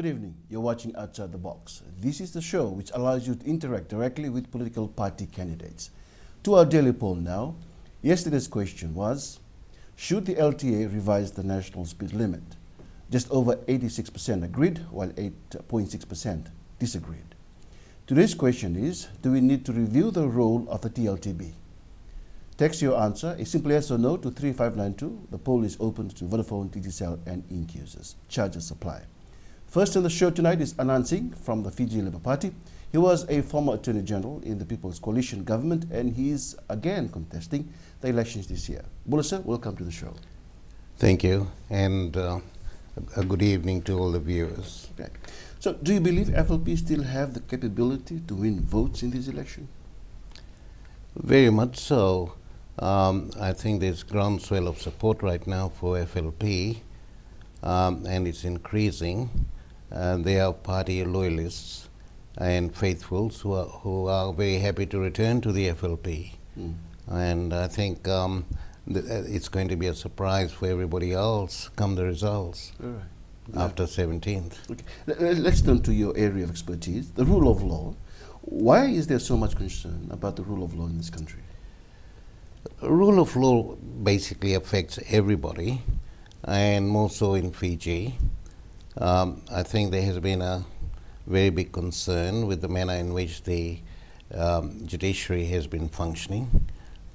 Good evening. You're watching Outside the Box. This is the show which allows you to interact directly with political party candidates. To our daily poll now, yesterday's question was, should the LTA revise the national speed limit? Just over 86% agreed, while 8.6% disagreed. Today's question is, do we need to review the role of the TLTB? Text your answer, a simple yes or no, to 3592. The poll is open to Vodafone, Digicel, and Ink users. Charges apply. First on the show tonight is Anand Singh from the Fiji Labour Party. He was a former Attorney General in the People's Coalition government, and he is again contesting the elections this year. Bula sir, welcome to the show. Thank you, and a good evening to all the viewers. Okay. So, do you believe FLP still have the capability to win votes in this election? Very much so. I think there's groundswell of support right now for FLP, and it's increasing. There are party loyalists and faithfuls who are very happy to return to the FLP. And I think it's going to be a surprise for everybody else come the results after 17th. Okay. Let's turn to your area of expertise, the rule of law. Why is there so much concern about the rule of law in this country? Rule of law basically affects everybody, and more so in Fiji. I think there has been a very big concern with the manner in which the judiciary has been functioning.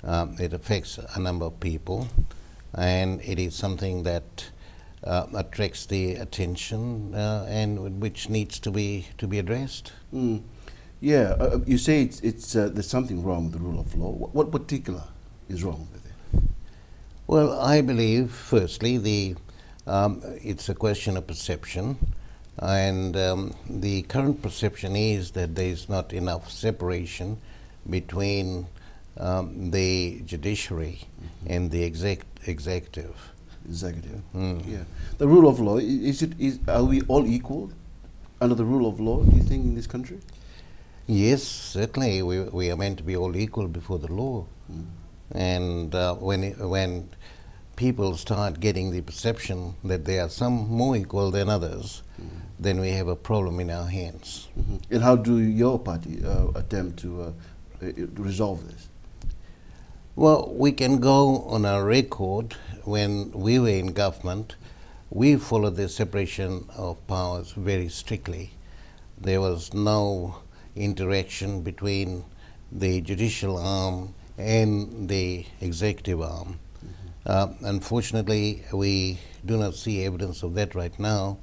It affects a number of people, and it is something that attracts the attention and which needs to be addressed. Yeah, you say it's there's something wrong with the rule of law. What particular is wrong with it? Well, I believe, firstly, it's a question of perception, and the current perception is that there is not enough separation between the judiciary and the executive. Yeah. The rule of law, are we all equal under the rule of law, do you think, in this country? Yes, certainly. We are meant to be all equal before the law. And when people start getting the perception that there are some more equal than others, then we have a problem in our hands. And how do your party attempt to resolve this? Well, we can go on our record. When we were in government, we followed the separation of powers very strictly. There was no interaction between the judicial arm and the executive arm. Unfortunately, we do not see evidence of that right now.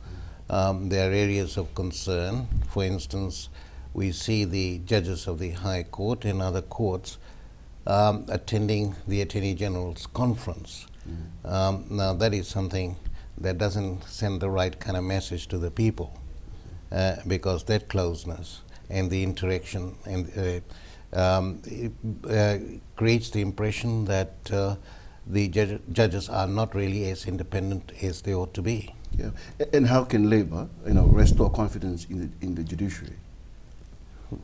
There are areas of concern. For instance, we see the judges of the High Court and other courts attending the Attorney General's conference. Now, that is something that doesn't send the right kind of message to the people, because that closeness and the interaction and creates the impression that the judges are not really as independent as they ought to be. Yeah. And how can Labour, restore confidence in the judiciary?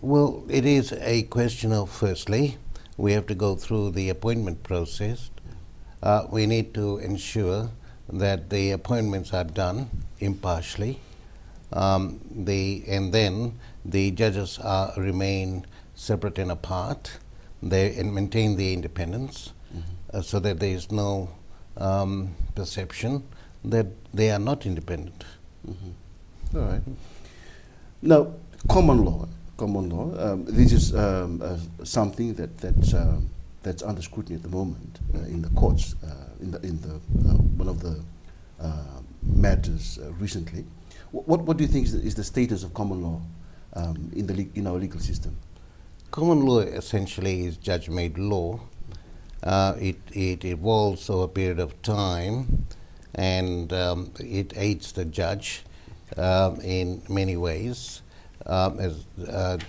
Well, it is a question of, firstly, we have to go through the appointment process. We need to ensure that the appointments are done impartially, and then the judges remain separate and apart. They maintain the independence, so that there is no perception that they are not independent. All right. Now, common law. This is something that's under scrutiny at the moment in the courts. In one of the matters recently. What do you think is the status of common law in our legal system? Common law essentially is judge-made law. It evolves over a period of time, and it aids the judge in many ways. As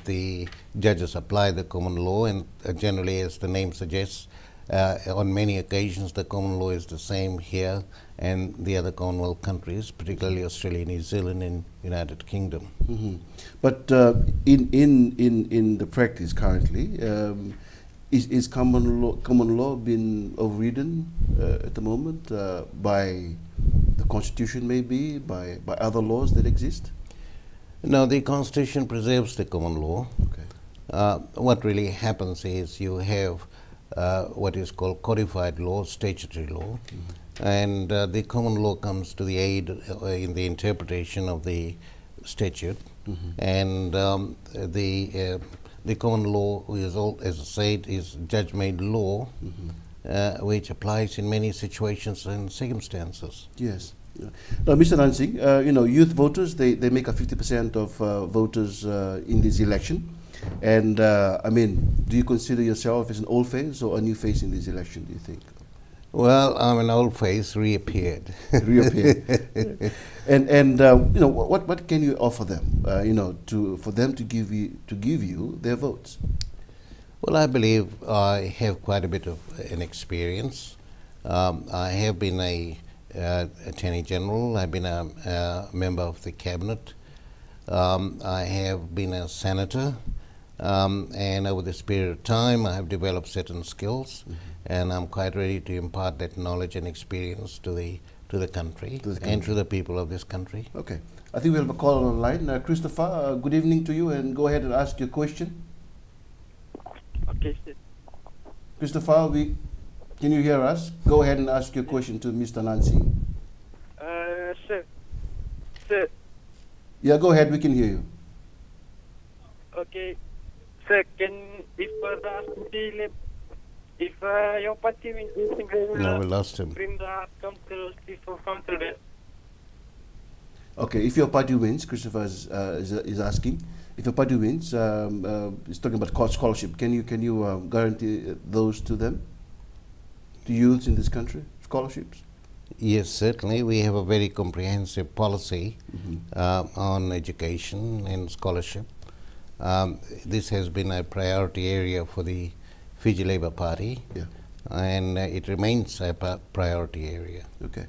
the judges apply the common law, and generally, as the name suggests, on many occasions the common law is the same here and the other Commonwealth countries, particularly Australia, New Zealand, and United Kingdom. But in the practice currently, is common law being overridden at the moment by the Constitution, maybe by other laws that exist? No, the Constitution preserves the common law. Okay. What really happens is you have what is called codified law, statutory law, and the common law comes to the aid in the interpretation of the statute, and the common law is, as I said, is judge-made law, which applies in many situations and circumstances. Yes. Yeah. Now, Mr. Anand Singh, you know, youth voters, they make up 50% of voters in this election. And, I mean, do you consider yourself as an old face or a new face in this election, do you think? Well, I'm an old face, reappeared. Reappeared. And you know, what can you offer them, you know, for them to give you their votes? Well, I believe I have quite a bit of an experience. I have been a Attorney General. I've been a member of the Cabinet. I have been a Senator. And over this period of time, I have developed certain skills, and I'm quite ready to impart that knowledge and experience to the country and to the people of this country. Okay. I think we have a call on the line. Christopher, good evening to you, and go ahead and ask your question. Okay, sir. Christopher, can you hear us? Go ahead and ask your question to Mr. Anand Singh. Sir. Yeah, go ahead. We can hear you. Okay. Sir, if your party wins this thing, no, we lost him. bring the outcome to that. Okay, if your party wins, Christopher is asking, if your party wins, he's talking about scholarship. Can you guarantee those to them, to youths in this country, scholarships? Yes, certainly. We have a very comprehensive policy on education and scholarship. This has been a priority area for the Fiji Labour Party, and it remains a priority area. Okay.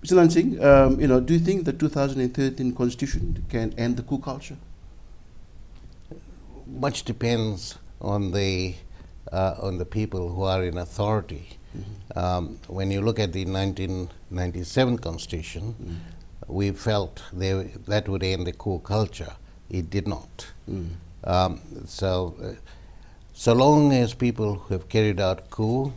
Mr. Anand Singh, you know, do you think the 2013 Constitution can end the coup culture? Much depends on the people who are in authority. When you look at the 1997 Constitution, we felt that would end the coup culture. It did not. So long as people who have carried out a coup,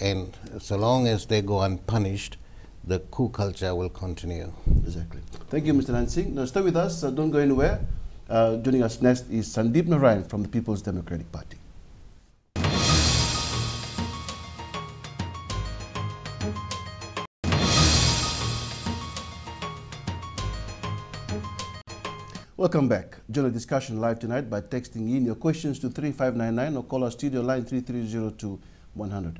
and so long as they go unpunished, the coup culture will continue. Exactly. Thank you, Mr. Anand Singh. Now stay with us. Don't go anywhere. Joining us next is Sandeep Narayan from the People's Democratic Party. Welcome back. Join the discussion live tonight by texting in your questions to 3599 or call our studio line 3302-100.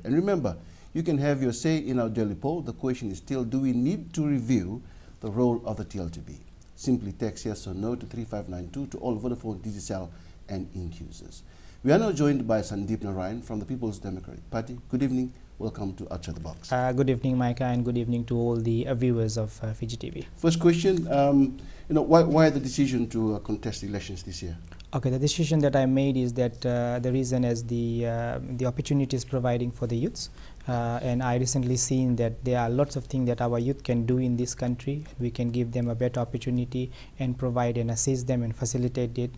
And remember, you can have your say in our daily poll. The question is still, do we need to review the role of the TLTB? Simply text yes or no to 3592 to all Vodafone, Digicel and Ink users. We are now joined by Sandeep Narayan from the People's Democratic Party. Good evening. Welcome to Outside the Box. Good evening, Micah, and good evening to all the viewers of Fiji TV. First question, you know, why the decision to contest the elections this year? Okay, the decision that I made is that the reason is the opportunities providing for the youths. And I recently seen that there are lots of things that our youth can do in this country. We can give them a better opportunity and provide and assist them and facilitate it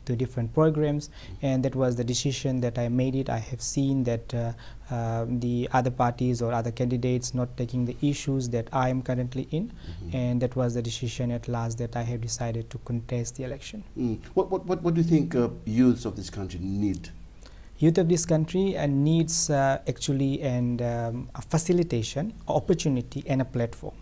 to different programs. And that was the decision that I made it. I have seen that the other parties or other candidates not taking the issues that I am currently in. And that was the decision at last that I have decided to contest the election. What do you think youths of this country need? Youth of this country needs actually a facilitation, opportunity and a platform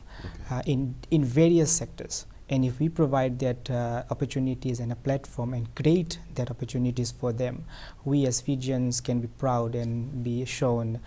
in various sectors. And if we provide that opportunities and a platform and create that opportunities for them, we as Fijians can be proud and be shown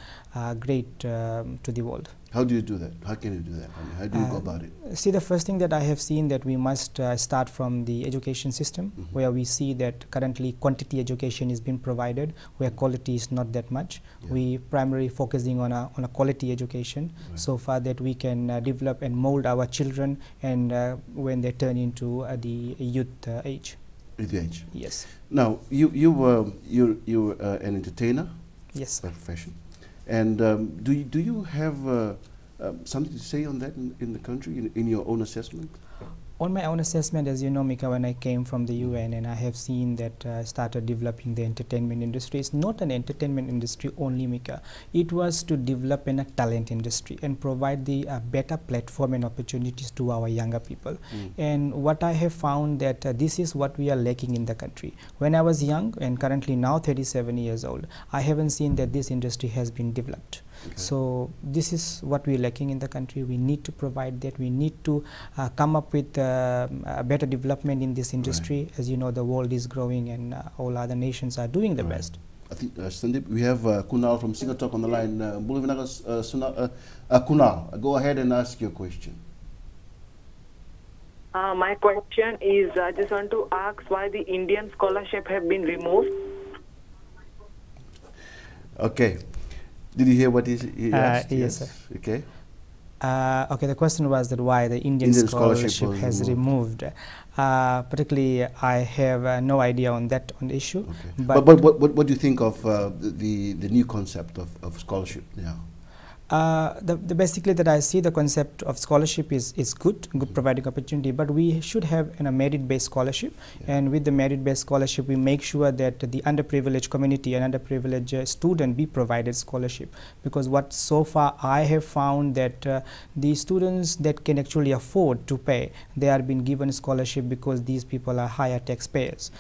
great to the world. How do you do that? How can you do that? I mean, how do you go about it? See, the first thing that I have seen that we must start from the education system, where we see that currently quantity education is being provided, where quality is not that much. We primarily focusing on a quality education, so far that we can develop and mold our children and when they turn into the youth age. Youth age. Yes. Now, you're an entertainer. Yes. By profession. And do you have something to say on that in the country, in your own assessment? On my own assessment, as you know, Mika, when I came from the UN and I have seen that started developing the entertainment industry, it's not an entertainment industry only, Mika. It was to develop a talent industry and provide the better platform and opportunities to our younger people. And what I have found that this is what we are lacking in the country. When I was young and currently now 37 years old, I haven't seen that this industry has been developed. Okay. So this is what we're lacking in the country. We need to provide that. We need to come up with a better development in this industry. Right. As you know, the world is growing and all other nations are doing the best. I think, Sandeep, we have Kunal from Singapore on the line. Kunal, go ahead and ask your question. My question is, I just want to ask why the Indian scholarship have been removed. Okay. Did you hear what he asked? Yes, sir. Okay. Okay, the question was that why the Indian scholarship has removed. Particularly, I have no idea on that issue. Okay. But what do you think of the new concept of scholarship now? Basically that I see the concept of scholarship is good providing opportunity, but we should have a merit-based scholarship, and with the merit-based scholarship we make sure that the underprivileged community and underprivileged student be provided scholarship, because what so far I have found that the students that can actually afford to pay, they are being given scholarship because these people are higher taxpayers.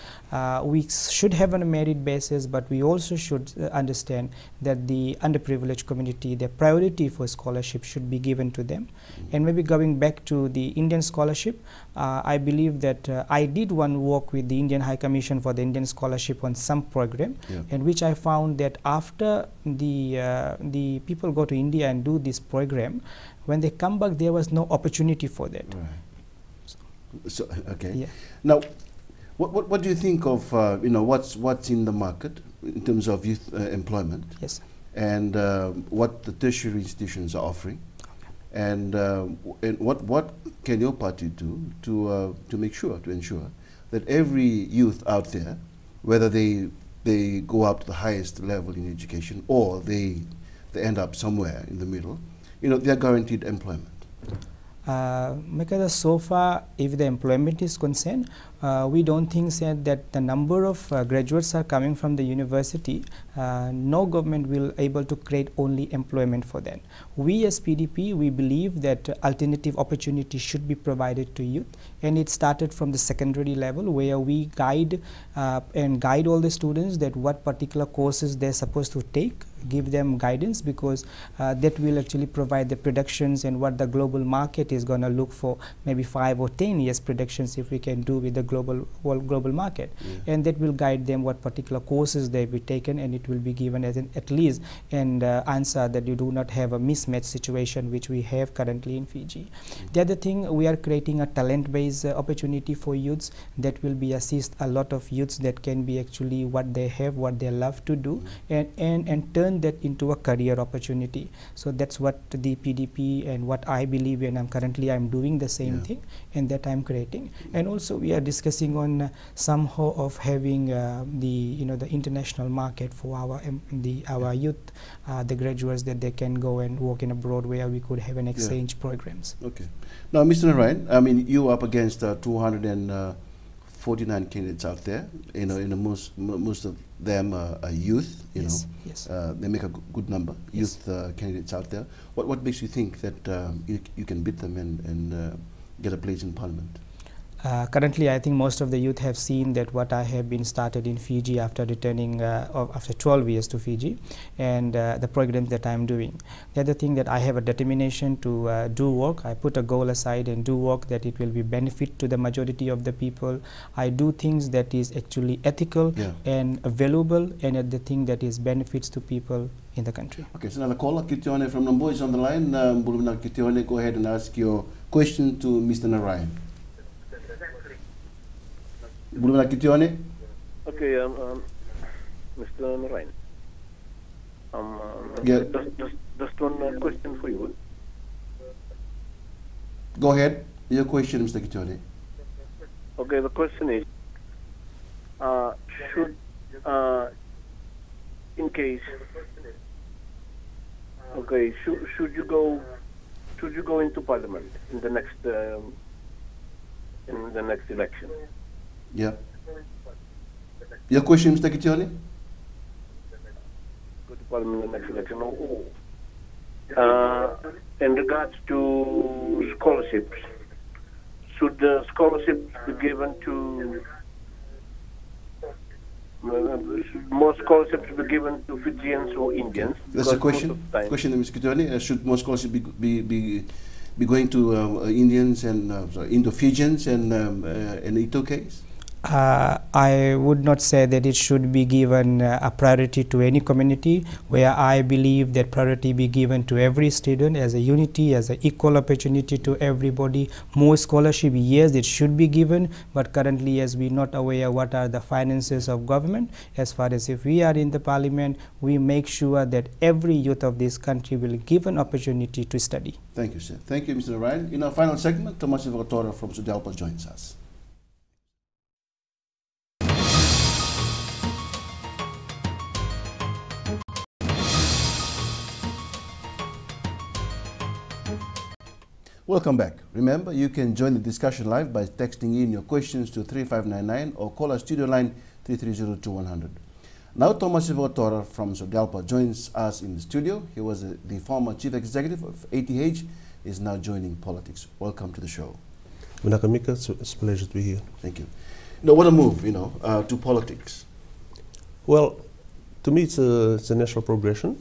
We should have a merit basis, but we also should understand that the underprivileged community, their priority for scholarship should be given to them. And maybe going back to the Indian scholarship, I believe that I did one work with the Indian High Commission for the Indian Scholarship on some program, in which I found that after the people go to India and do this program, when they come back there was no opportunity for that. Right. So okay. Yeah. Now, what do you think of what's in the market in terms of youth employment? Yes. And what the tertiary institutions are offering, and what can your party do to ensure that every youth out there, whether they go up to the highest level in education or they end up somewhere in the middle, they are guaranteed employment? Because so far, if the employment is concerned, we don't think that the number of graduates are coming from the university. No government will able to create only employment for them. We as PDP, we believe that alternative opportunities should be provided to youth, and it started from the secondary level, where we guide all the students that what particular courses they're supposed to take, give them guidance, because that will actually provide the predictions and what the global market is going to look for, maybe 5 or 10 years predictions if we can do with the global market. And that will guide them what particular courses they be taken, and it will be given as at least an answer that you do not have a mismatch situation which we have currently in Fiji. The other thing, we are creating a talent-based opportunity for youths that will be assist a lot of youths that can be actually what they have, what they love to do, and turn that into a career opportunity. So that's what the PDP and what I believe in. I'm doing the same thing, and that I'm creating. And also we are discussing on somehow of having the international market for our youth, the graduates, that they can go and work in abroad, where we could have an exchange programs. Okay. Now, Mr. Narayan, I mean, you up against 249 candidates out there. Most of them are youth. Yes. They make a good number. Youth candidates out there. What makes you think that you can beat them and get a place in Parliament? Currently, I think most of the youth have seen that what I have been started in Fiji after returning after 12 years to Fiji, and the programs that I am doing. The other thing, that I have a determination to do work. I put a goal aside and do work that it will be benefit to the majority of the people. I do things that is actually ethical and valuable, and the thing that is benefits to people in the country. Okay, so another caller, Kitione from Nambo is on the line. Kitione, go ahead and ask your question to Mr. Narayan. Okay, Mr. Narayan. Just one question for you. Go ahead. Your question, Mr. Kitione. Okay, the question is, should, in case, should you go into Parliament in the next in the next election? Yeah. Your question, Mr. Kitione? Go to Parliament in the next election. In regards to scholarships, should the scholarships be given to should more scholarships be given to Fijians or Indians? That's a question. Question, Mr. Kitione. Should more scholarships be going to Indians and Indo-Fijians and Itokais? I would not say that it should be given a priority to any community, where I believe that priority be given to every student as a unity, as an equal opportunity to everybody. More scholarship, yes, it should be given, but currently as we are not aware what are the finances of government, as far as if we are in the parliament, we make sure that every youth of this country will give an opportunity to study. Thank you, sir. Thank you, Mr. Narayan. In our final segment, Tomasi Vakatora from SODELPA joins us. Welcome back. Remember, you can join the discussion live by texting in your questions to 3599 or call our studio line 330-2100. Now, Tomasi Vakatora from SODELPA joins us in the studio. He was the former chief executive of ATH, is now joining politics. Welcome to the show. Mika, it's a pleasure to be here. Thank you. What a move, to politics. Well, to me, it's a natural progression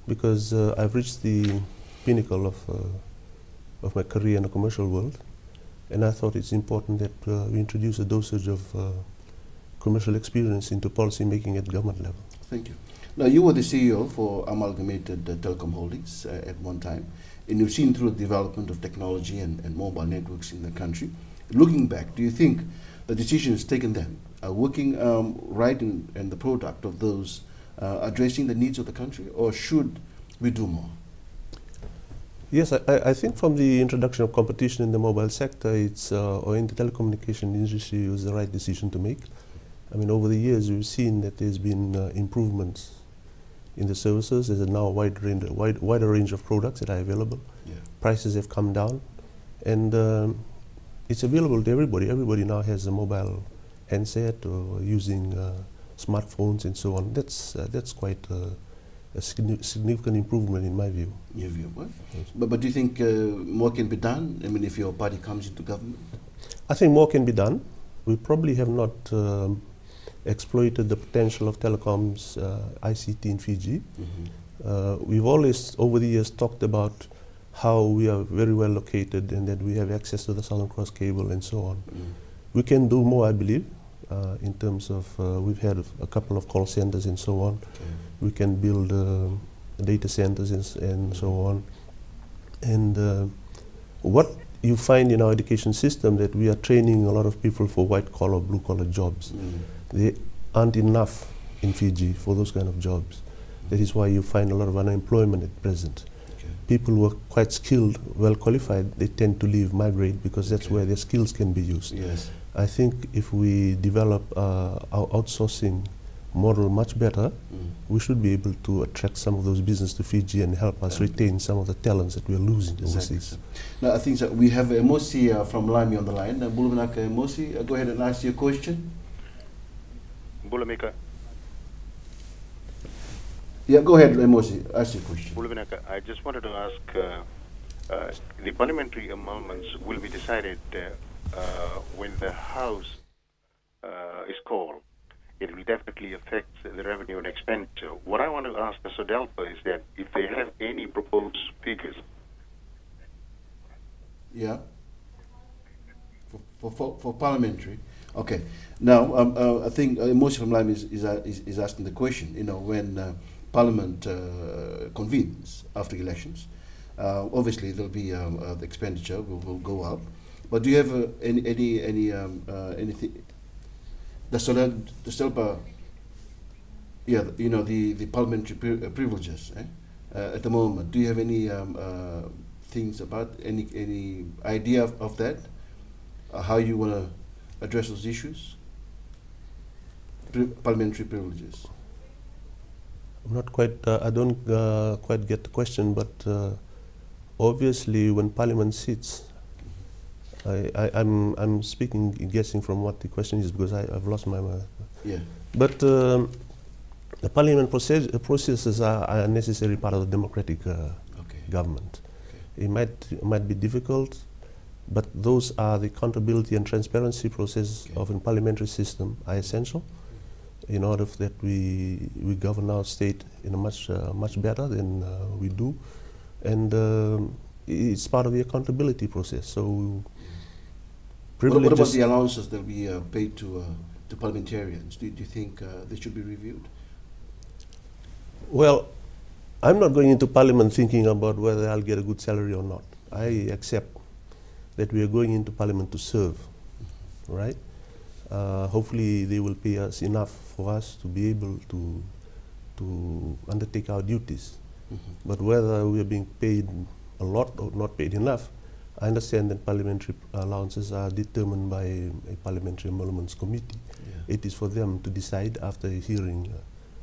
because I've reached the pinnacle of my career in the commercial world, and I thought it's important that we introduce a dosage of commercial experience into policy making at government level. Thank you. Now, you were the CEO for Amalgamated Telecom Holdings at one time, and you've seen through the development of technology and mobile networks in the country. Looking back, do you think the decisions taken then are working right and the product of those addressing the needs of the country, or should we do more? Yes, I think from the introduction of competition in the mobile sector, or in the telecommunication industry, it was the right decision to make. I mean, over the years, we've seen that there's been improvements in the services. There's now a wider range of products that are available. Yeah. Prices have come down, and it's available to everybody. Everybody now has a mobile handset or using smartphones and so on. That's quite a significant improvement in my view. Your view, what? Yes. But do you think more can be done? I mean, if your party comes into government? I think more can be done. We probably have not exploited the potential of telecoms, ICT in Fiji. We've always, over the years, talked about how we are very well located and that we have access to the Southern Cross cable and so on. We can do more, I believe, in terms of, we've had a couple of call centers and so on. Okay. We can build data centers and so on. And what you find in our education system, that we are training a lot of people for white-collar, blue-collar jobs. They aren't enough in Fiji for those kind of jobs. That is why you find a lot of unemployment at present. Okay. People who are quite skilled, well qualified, they tend to leave, migrate, because that's where their skills can be used. Yes. I think if we develop our outsourcing model much better, we should be able to attract some of those business to Fiji and help us retain some of the talents that we are losing overseas. Now, I think that we have Mosi from Lami on the line. Bulumanaka Mosi, go ahead and ask your question. Bulamika. Yeah, go ahead, Mosi, ask your question. Bulumanaka, I just wanted to ask, the parliamentary amendments will be decided when the House is called. It will definitely affect the revenue and expenditure. What I want to ask the SODELPA is that if they have any proposed figures. Yeah. For parliamentary. Okay. Now, I think Mosi from Lime is asking the question. When Parliament convenes after elections, obviously there'll be the expenditure will go up. But do you have anything? The SODELPA, yeah, the parliamentary privileges at the moment. Do you have any things about any idea of that? How you want to address those issues? Parliamentary privileges. I'm not quite. I don't quite get the question, but obviously, when Parliament sits, I'm speaking, guessing from what the question is, because I've lost my mind. Yeah. But the parliament processes are a necessary part of the democratic government. Okay. It might be difficult, but those are the accountability and transparency process of a parliamentary system are essential in order that we govern our state in a much better than we do, and it's part of the accountability process. So, what about the allowances that we paid to parliamentarians? Do you think they should be reviewed? Well, I'm not going into parliament thinking about whether I'll get a good salary or not. I accept that we are going into parliament to serve, right? Hopefully they will pay us enough for us to be able to undertake our duties. But whether we are being paid a lot or not paid enough, I understand that parliamentary allowances are determined by a parliamentary emoluments committee. Yeah. It is for them to decide after hearing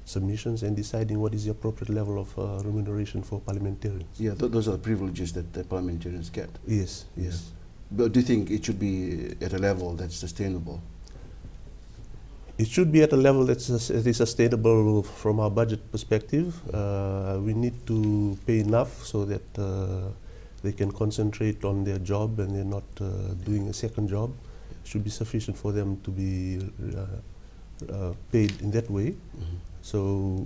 submissions and deciding what is the appropriate level of remuneration for parliamentarians. Yeah, those are the privileges that the parliamentarians get. Yes, yes. But do you think it should be at a level that's sustainable? It should be at a level that is sustainable from our budget perspective. We need to pay enough so that they can concentrate on their job and they're not doing a second job. It should be sufficient for them to be paid in that way. So,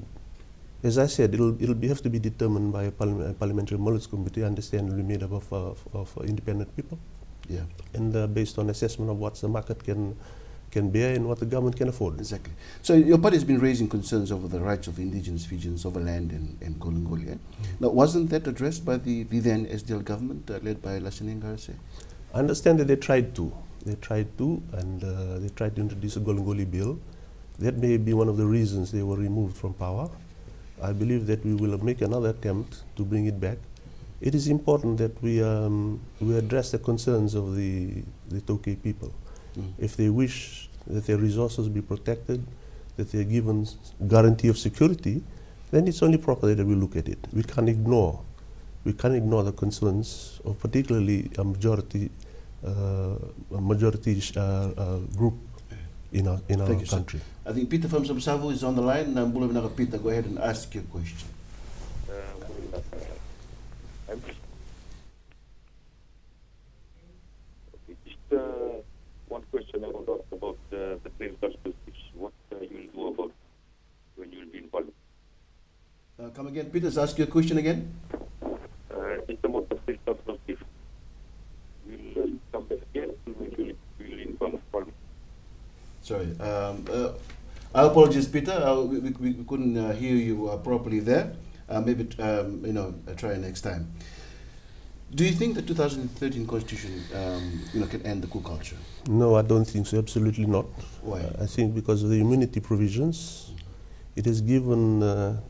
as I said, it'll have to be determined by a parliamentary emoluments committee. I understand it'll be made up of independent people. Yeah. And based on assessment of what the market can bear and what the government can afford. Exactly. So your party has been raising concerns over the rights of indigenous Fijians over land in Golongoli. Now, wasn't that addressed by the then SDL government led by Lasini Ngarase? I understand that they tried to. They tried to, and they tried to introduce a Golongoli bill. That may be one of the reasons they were removed from power. I believe that we will make another attempt to bring it back. It is important that we address the concerns of the Tokay people. If they wish that their resources be protected, that they're given guarantee of security, then it's only proper that we look at it. We can't ignore the concerns of particularly a majority group in our country. Sir. I think Peter from Samsavu is on the line. Peter, go ahead and ask your question. One question I want to ask about the claims justice. What you will do about when you will be in parliament? Come again, Peter. Ask your question again. It's about the claims justice. You will come back again when you will in parliament. Sorry. I apologize, Peter. We couldn't hear you properly there. Maybe try next time. Do you think the 2013 constitution can end the coup culture? No, I don't think so. Absolutely not. Why? I think because of the immunity provisions, it has given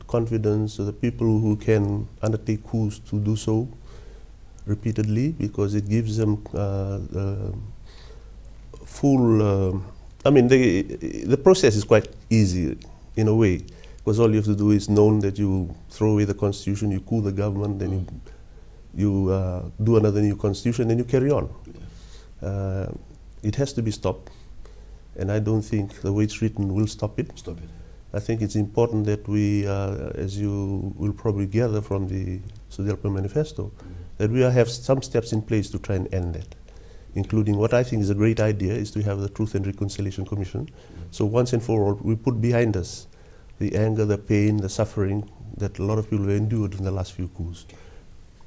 confidence to the people who can undertake coups to do so repeatedly, because it gives them full. The process is quite easy in a way, because all you have to do is know that you throw away the constitution, you coup the government, then you do another new constitution, and you carry on. Yeah. It has to be stopped, and I don't think the way it's written will stop it. I think it's important that we, as you will probably gather from the SODELPA manifesto, that we have some steps in place to try and end that, including what I think is a great idea, is to have the Truth and Reconciliation Commission. So once and for all, we put behind us the anger, the pain, the suffering that a lot of people have endured in the last few coups.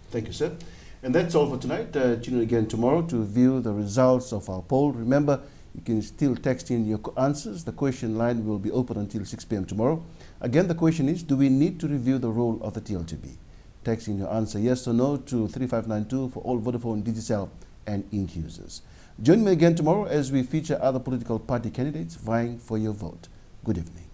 Thank you, sir. And that's all for tonight. Tune in again tomorrow to view the results of our poll. Remember, you can still text in your answers. The question line will be open until 6 p.m. tomorrow. Again, the question is, do we need to review the role of the TLTB? Text in your answer yes or no to 3592 for all Vodafone, Digicel, and Int users. Join me again tomorrow as we feature other political party candidates vying for your vote. Good evening.